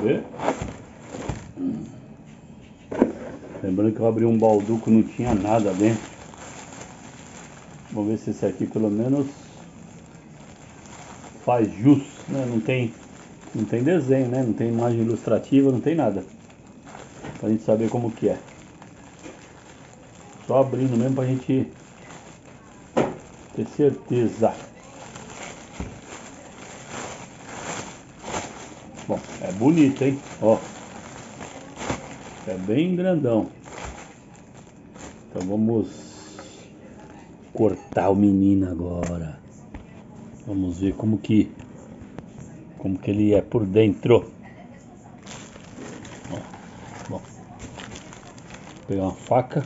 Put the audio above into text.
ver. Lembrando que eu abri um balduco, não tinha nada dentro. Vamos ver se esse aqui pelo menos faz jus, né? Não tem desenho, né? Não tem imagem ilustrativa, não tem nada. Pra gente saber como que é. Só abrindo mesmo pra gente ter certeza. Bom, é bonito, hein? Ó. É bem grandão. Então vamos cortar o menino agora. Vamos ver como que ele é por dentro. Ó, bom, vou pegar uma faca.